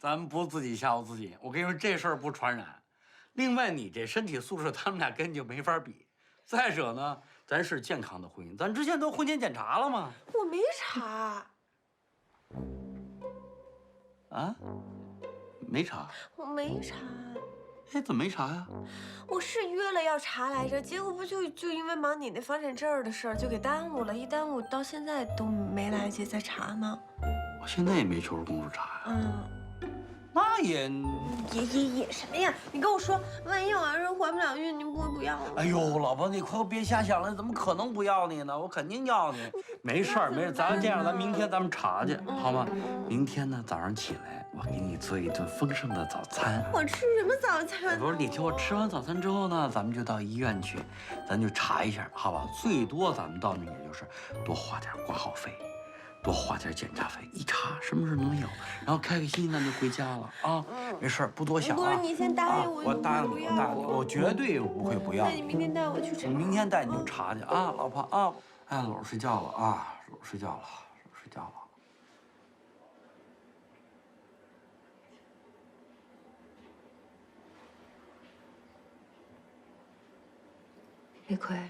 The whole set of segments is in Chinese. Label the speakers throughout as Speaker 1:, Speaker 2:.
Speaker 1: 咱们不自己吓唬自己。我跟你说，这事儿不传染。另外，你这身体素质，他们俩根本就没法比。再者呢，咱是健康的婚姻，咱之前都婚前检查了吗？
Speaker 2: 我没查。
Speaker 1: 啊？没查？
Speaker 2: 我没查。
Speaker 1: 哎，怎么没查呀？
Speaker 2: 我是约了要查来着，结果不就因为忙你那房产证的事儿，就给耽误了，一耽误到现在都没来得及再查吗？
Speaker 1: 我现在也没求着公主查呀。
Speaker 2: 嗯。
Speaker 1: 那也
Speaker 2: 什么呀？你跟我说，万一我要是怀不了孕，你不会不要我？
Speaker 1: 哎呦，老婆，你快别瞎想了，怎么可能不要你呢？我肯定要你。没事儿，没事儿，咱这样，咱明天咱们查去，好吗？明天呢，早上起来，我给你做一顿丰盛的早餐。
Speaker 2: 我吃什么早餐？
Speaker 1: 不是，你听我吃完早餐之后呢，咱们就到医院去，咱就查一下，好吧？最多咱们到那也就是多花点挂号费。 多花点检查费，一查什么时候能有，然后开开心心咱就回家了啊！没事，不多想啊。
Speaker 2: 不是你先答应我，
Speaker 1: 我答应你，我答应你，我绝对不会不要。
Speaker 2: 那你明天带我去查。
Speaker 1: 我明天带你去查去啊，老婆啊！哎，搂着睡觉了啊，搂着睡觉了，搂着睡觉了。
Speaker 3: 李逵，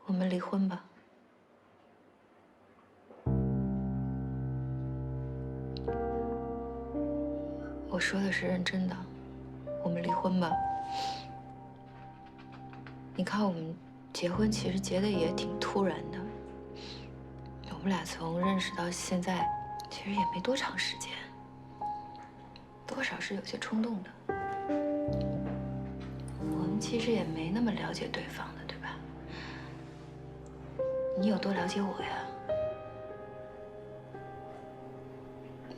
Speaker 3: 我们离婚吧。 我说的是认真的，我们离婚吧。你看，我们结婚其实结的也挺突然的。我们俩从认识到现在，其实也没多长时间，多少是有些冲动的。我们其实也没那么了解对方的，对吧？你有多了解我呀？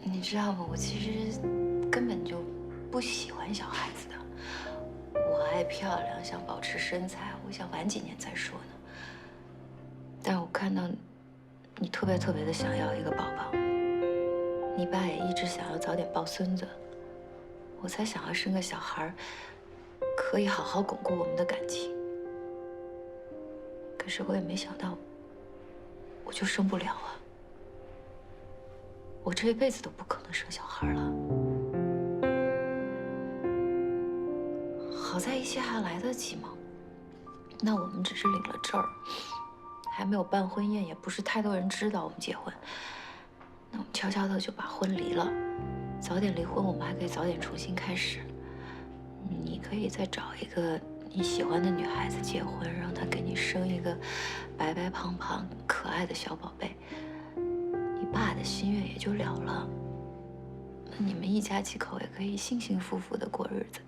Speaker 3: 你知道吗？我其实。 根本就不喜欢小孩子的，我爱漂亮，想保持身材，我想晚几年再说呢。但是我看到你特别的想要一个宝宝，你爸也一直想要早点抱孙子，我才想要生个小孩，可以好好巩固我们的感情。可是我也没想到，我就生不了啊，我这一辈子都不可能生小孩了。 好在一切还来得及嘛。那我们只是领了证儿，还没有办婚宴，也不是太多人知道我们结婚。那我们悄悄的就把婚离了，早点离婚，我们还可以早点重新开始。你可以再找一个你喜欢的女孩子结婚，让她给你生一个白白胖胖、可爱的小宝贝，你爸的心愿也就了了。那你们一家几口也可以幸幸福福的过日子。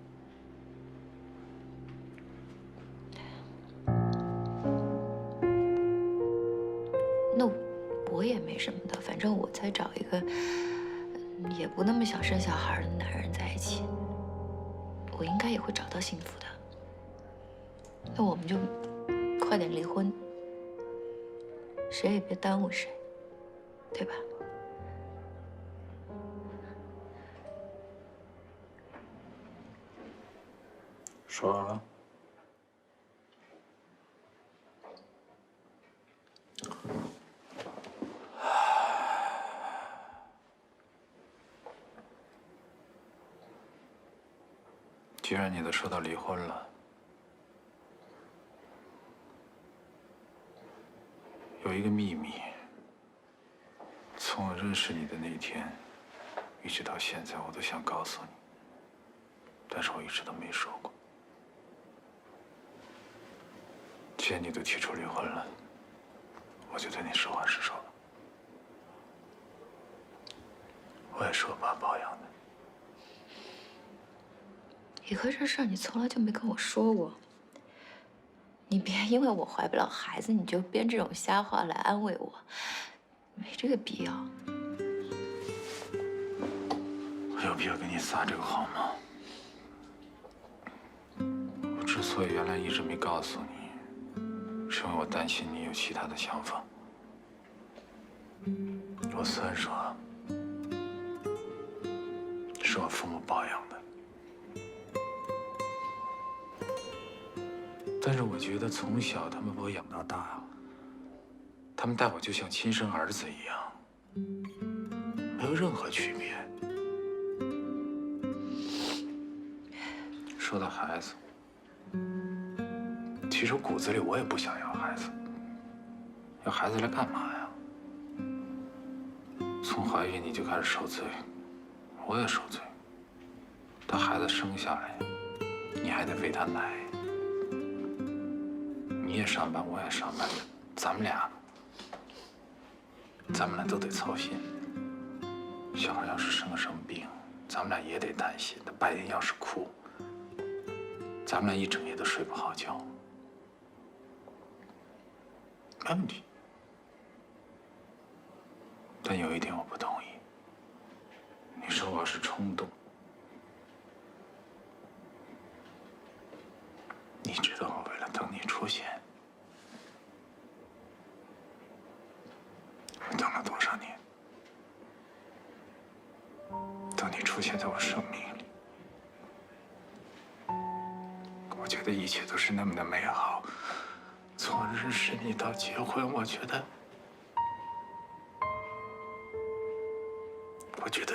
Speaker 3: 那我也没什么的，反正我再找一个也不那么想生小孩的男人在一起，我应该也会找到幸福的。那我们就快点离婚，谁也别耽误谁，对吧？
Speaker 1: 说了。
Speaker 4: 既然你都说到离婚了，有一个秘密，从我认识你的那一天，一直到现在，我都想告诉你，但是我一直都没说过。既然你都提出离婚了，我就对你实话实说了。我也是我爸包养的。
Speaker 3: 李逵，这事儿你从来就没跟我说过。你别因为我怀不了孩子，你就编这种瞎话来安慰我，没这个必要。
Speaker 4: 我有必要跟你撒这个谎吗？我之所以原来一直没告诉你，是因为我担心你有其他的想法。我虽然说是我父母包养的。 但是我觉得从小他们把我养到大，他们待我就像亲生儿子一样。没有任何区别。说到孩子，其实骨子里我也不想要孩子。要孩子来干嘛呀？从怀孕你就开始受罪，我也受罪。等孩子生下来，你还得喂他奶，你也上班，我也上班，咱们俩都得操心。小孩要是生了什么病，咱们俩也得担心。他白天要是哭，咱们俩一整夜都睡不好觉。没问题，但有一点我不同意。你说我是冲动，你知道我为了等你出现，我等了多少年？等你出现在我生命里，我觉得一切都是那么的美好。从我认识你到结婚，我觉得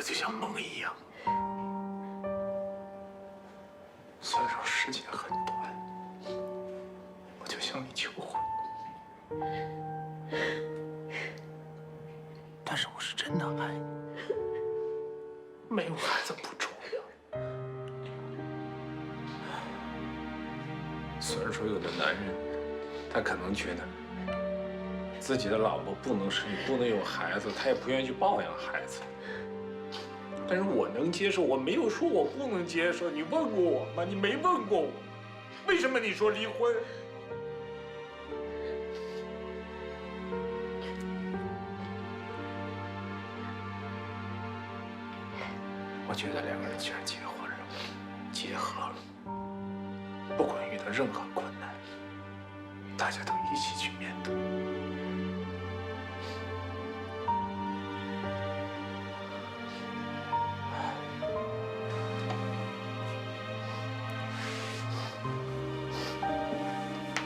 Speaker 4: 就像梦一样。虽然说时间很短，我就向你求婚，但是我是真的爱你，没有孩子不重要。虽然说有的男人，他可能觉得自己的老婆不能生育，不能有孩子，他也不愿意去抱养孩子。但是我能接受，我没有说我不能接受。你问过我吗？你没问过我，为什么你说离婚？我觉得两个人既然结婚了，结合了，不管遇到任何困难，大家都一起去面对。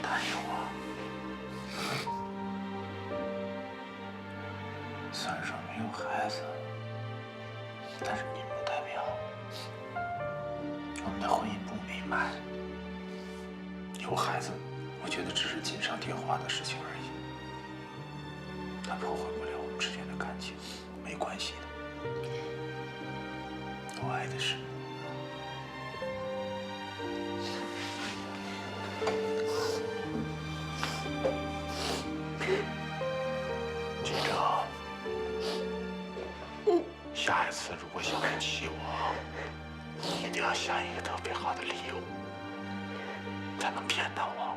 Speaker 4: 答应我，虽然说没有孩子，但是并不代表我们的婚姻不美满。有孩子，我觉得只是锦上添花的事情而已，它破坏不了我们之间的感情，没关系的。我爱的是你。记着，下一次如果想不起我，你一定要想一个特别好的理由，才能骗到我，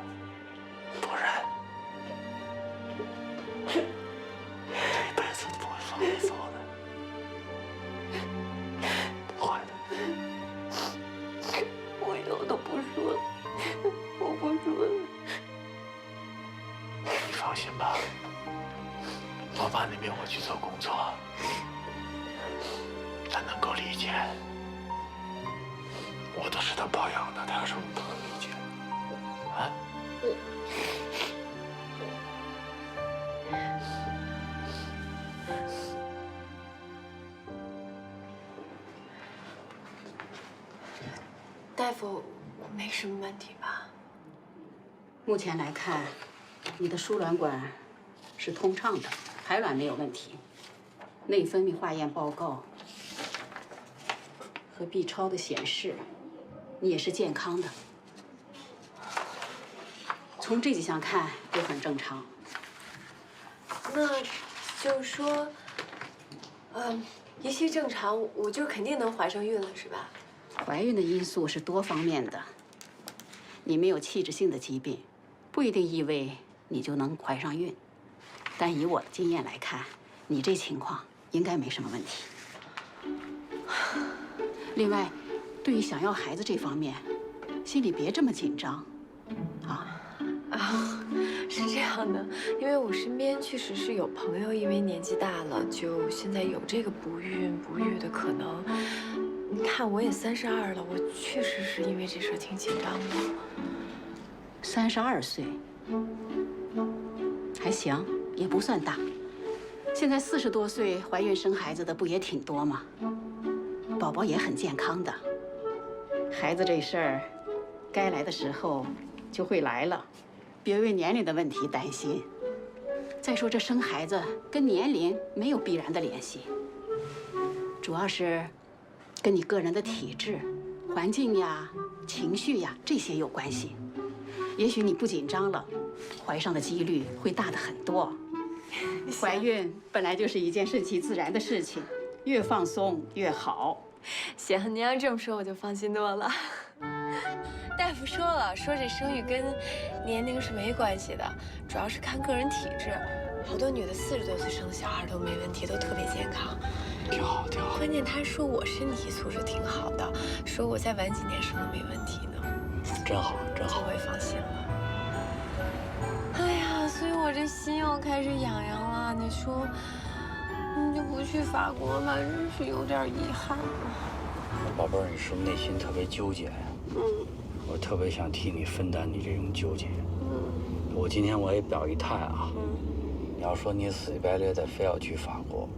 Speaker 4: 不然这一辈子不会放你走的，不会的。
Speaker 2: 我以后都不说了，我不说了。
Speaker 4: 你放心吧，我爸那边我去做工作，他能够理解。我都是他包养的，他有什么不能理解？啊？
Speaker 2: 大夫，我没什么问题吧？
Speaker 5: 目前来看，你的输卵管是通畅的，排卵没有问题，内分泌化验报告和 B 超的显示，你也是健康的。从这几项看都很正常。
Speaker 2: 那就是说，一切正常，我就肯定能怀上孕了，是吧？
Speaker 5: 怀孕的因素是多方面的，你没有器质性的疾病，不一定意味你就能怀上孕。但以我的经验来看，你这情况应该没什么问题。另外，对于想要孩子这方面，心里别这么紧张，啊。
Speaker 2: 是这样的，因为我身边确实是有朋友因为年纪大了，就现在有这个不孕不育的可能。你看，我也32了，我确实是因为这事儿挺紧张的。
Speaker 5: 32岁，还行，也不算大。现在40多岁怀孕生孩子的不也挺多吗？宝宝也很健康的。孩子这事儿，该来的时候就会来了，别为年龄的问题担心。再说这生孩子跟年龄没有必然的联系，主要是跟你个人的体质、环境呀、情绪呀这些有关系。也许你不紧张了，怀上的几率会大得很多。怀孕本来就是一件顺其自然的事情，越放松越好。
Speaker 2: 行，您要这么说我就放心多了。大夫说了，说这生育跟年龄是没关系的，主要是看个人体质。好多女的40多岁生小孩都没问题，都特别健康。
Speaker 1: 挺好，挺好。
Speaker 2: 关键他说我身体素质挺好的，说我再晚几年生都没问题呢。
Speaker 1: 真好，真好。
Speaker 2: 我也放心了。哎呀，所以我这心又开始痒痒了。你说，你就不去法国吧，真是有点遗憾了。
Speaker 1: 宝贝儿，你是不是内心特别纠结呀？我特别想替你分担你这种纠结。我今天我也表一态啊。你要说你死乞白赖的非要去法国，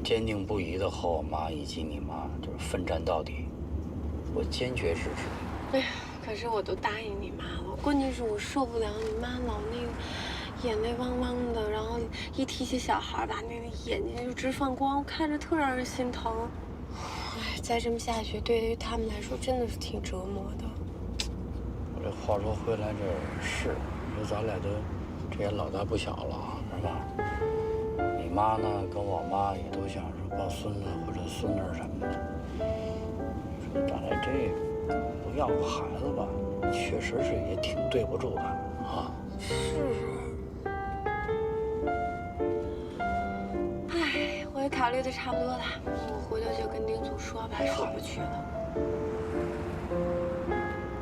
Speaker 1: 坚定不移的和我妈以及你妈就是奋战到底，我坚决支持你。
Speaker 2: 哎呀，可是我都答应你妈了，关键是我受不了你妈老那个眼泪汪汪的，然后一提起小孩吧，那个眼睛就直放光，看着特让人心疼。哎，再这么下去，对于他们来说真的是挺折磨的。
Speaker 1: 我这话说回来，这是你说咱俩都这也老大不小了，是吧？你妈呢，跟我妈也都想说抱孙子或者孙女什么的。你说咱俩这不要个孩子吧，确实是也挺对不住他啊。
Speaker 2: 是。哎，我也考虑的差不多了，我回头就跟丁祖说吧，说不去了。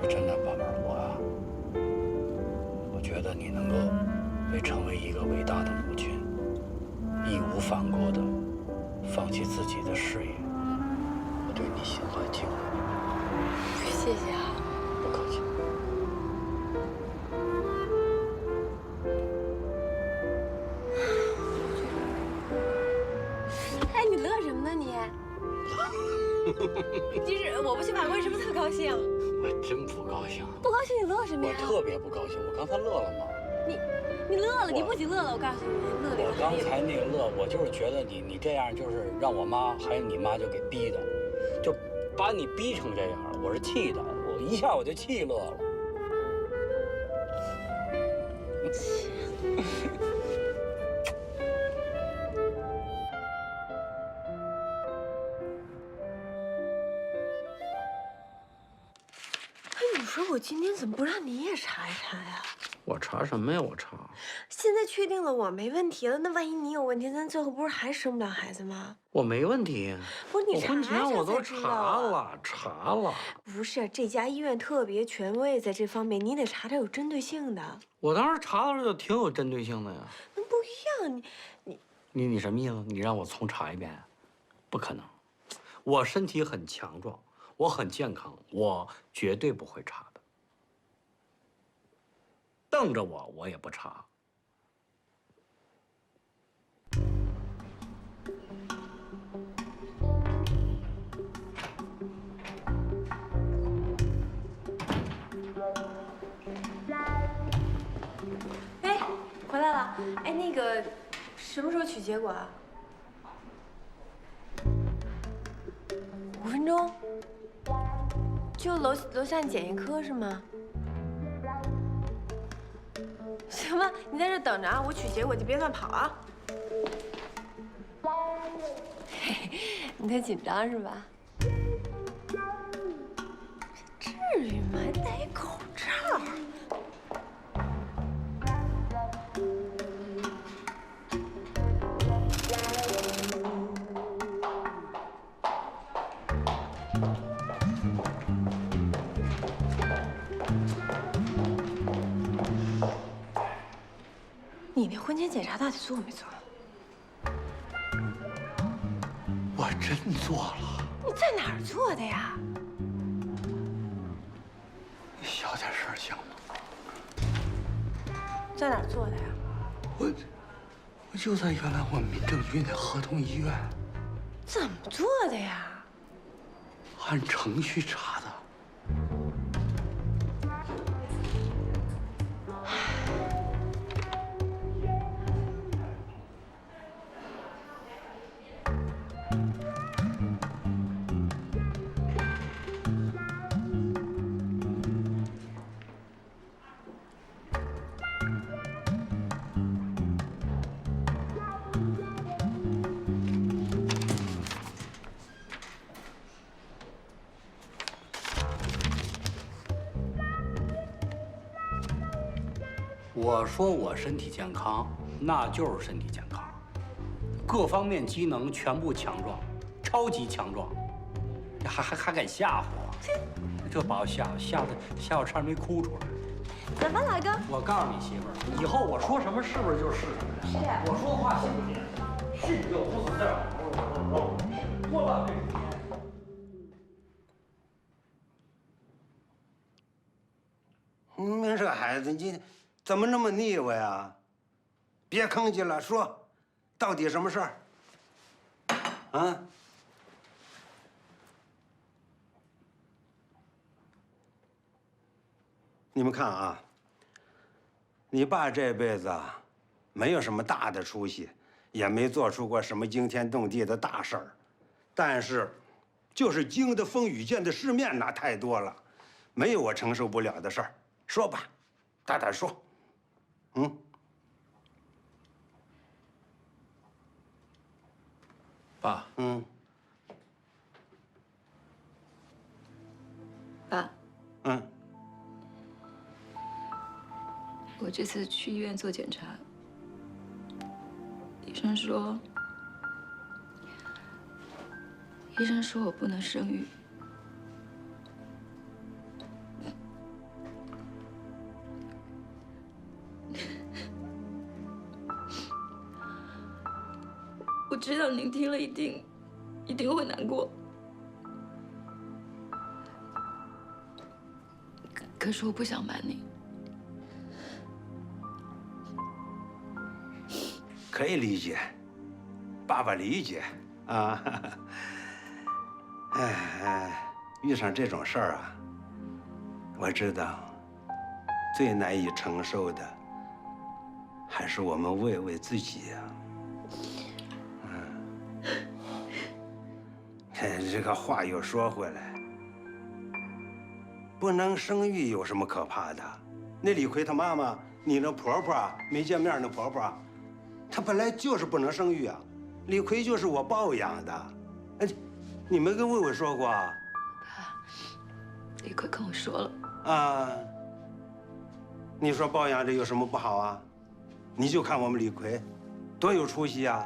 Speaker 1: 真的，宝贝儿，我觉得你能够为成为一个伟大的母亲，义无反顾地放弃自己的事业，我对你心怀敬意。
Speaker 2: 谢谢啊。
Speaker 1: 不客气。
Speaker 2: 哎，你乐什么呢你？就是我不去法国，是不是特高兴？
Speaker 1: 我真不高兴。
Speaker 2: 不高兴你乐什么呀？
Speaker 1: 我特别不高兴。我刚才乐了吗？
Speaker 2: 你乐了，你不仅乐了，我告诉你，乐里
Speaker 1: 我刚才那个乐，我就是觉得你这样就是让我妈还有你妈就给逼的，就把你逼成这样了。我是气的，我一下我就气乐了。
Speaker 2: 哎，你说我今天怎么不让你也查一查呀？
Speaker 1: 我查什么呀？我查。
Speaker 2: 现在确定了我没问题了，那万一你有问题，咱最后不是还生不了孩子吗？
Speaker 1: 我没问题。
Speaker 2: 不是你查
Speaker 1: 婚前我都查
Speaker 2: 了，
Speaker 1: 查了。
Speaker 2: 不是，这家医院特别权威，在这方面你得查查有针对性的。
Speaker 1: 我当时查的时候就挺有针对性的呀。
Speaker 2: 那不一样，
Speaker 1: 你什么意思？你让我重查一遍？不可能，我身体很强壮，我很健康，我绝对不会查的。瞪着我也不查。
Speaker 2: 哎，回来了。哎，那个，什么时候取结果啊？5分钟？就楼下检验科是吗？行吧，你在这等着啊，我取结果就别乱跑啊。嘿嘿，你太紧张是吧？至于吗？还戴一口罩。你那婚前检查到底做没做？
Speaker 1: 我真做了。
Speaker 2: 你在哪儿做的呀？
Speaker 1: 你小点声行吗？
Speaker 2: 在哪儿做的呀？
Speaker 1: 我我就在原来我们民政局那合同医院，
Speaker 2: 怎么做的呀？
Speaker 1: 按程序查的。我说我身体健康，那就是身体健康，各方面机能全部强壮，超级强壮，还敢吓唬我，这把我吓我差点没哭出来。
Speaker 2: 怎么，老公？
Speaker 1: 我告诉你媳妇儿，以后我说什么是不是就是什么？
Speaker 2: 是。
Speaker 1: 我说话信不信？信就不存在。多浪费时间。
Speaker 6: 你这孩子，你怎么那么腻歪呀？别吭叽了，说，到底什么事儿？啊？你们看啊，你爸这辈子啊，没有什么大的出息，也没做出过什么惊天动地的大事儿，但是，就是经的风雨、见的世面那太多了，没有我承受不了的事儿。说吧，大胆说。
Speaker 4: 爸，
Speaker 3: 爸，
Speaker 6: 嗯，
Speaker 3: 我这次去医院做检查，医生说我不能生育。我知道您听了一定会难过，可是我不想瞒您。
Speaker 6: 可以理解，爸爸理解啊。哎，遇上这种事儿啊，我知道最难以承受的还是我们魏魏自己呀。这个话又说回来，不能生育有什么可怕的？那李逵他妈妈，你那婆婆没见面那婆婆，她本来就是不能生育啊。李逵就是我抱养的，哎，你没跟魏魏说过啊？
Speaker 3: 李逵跟我说了
Speaker 6: 啊，你说抱养这有什么不好啊？你就看我们李逵，多有出息啊，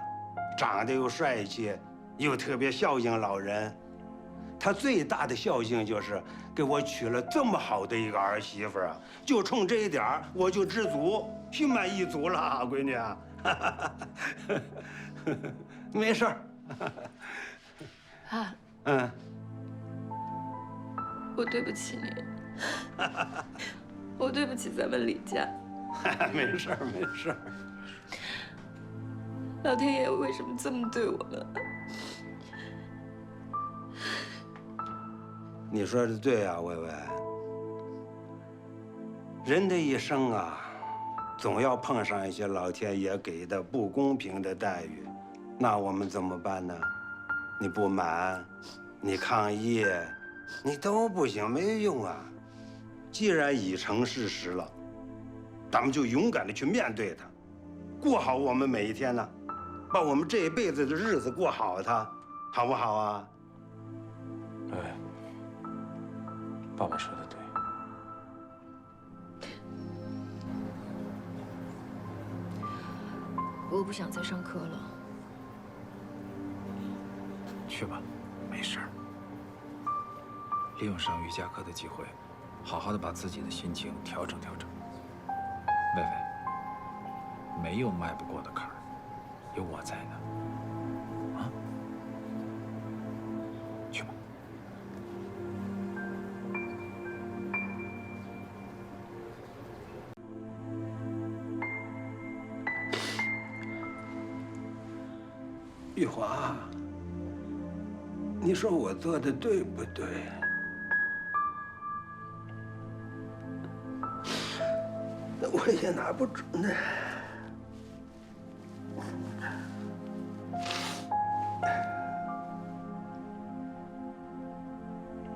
Speaker 6: 长得又帅气。又特别孝敬老人，他最大的孝敬就是给我娶了这么好的一个儿媳妇啊！就冲这一点儿，我就知足，心满意足了，闺女啊。没事儿。
Speaker 3: 爸，我对不起你，我对不起咱们李家。
Speaker 6: 没事儿，没事儿。
Speaker 3: 老天爷为什么这么对我们？
Speaker 6: 你说的对啊，薇薇。人的一生啊，总要碰上一些老天爷给的不公平的待遇，那我们怎么办呢？你不满，你抗议，你都不行，没用啊。既然已成事实了，咱们就勇敢的去面对它，过好我们每一天呢，把我们这一辈子的日子过好它，好不好啊？
Speaker 4: 哎，爸爸说的对。
Speaker 3: 我不想再上课了。
Speaker 7: 去吧，没事儿。利用上瑜伽课的机会，好好的把自己的心情调整调整。薇薇，没有迈不过的坎儿，有我在呢。啊，去吧。
Speaker 6: 玉华，你说我做的对不对？我也拿不准呢。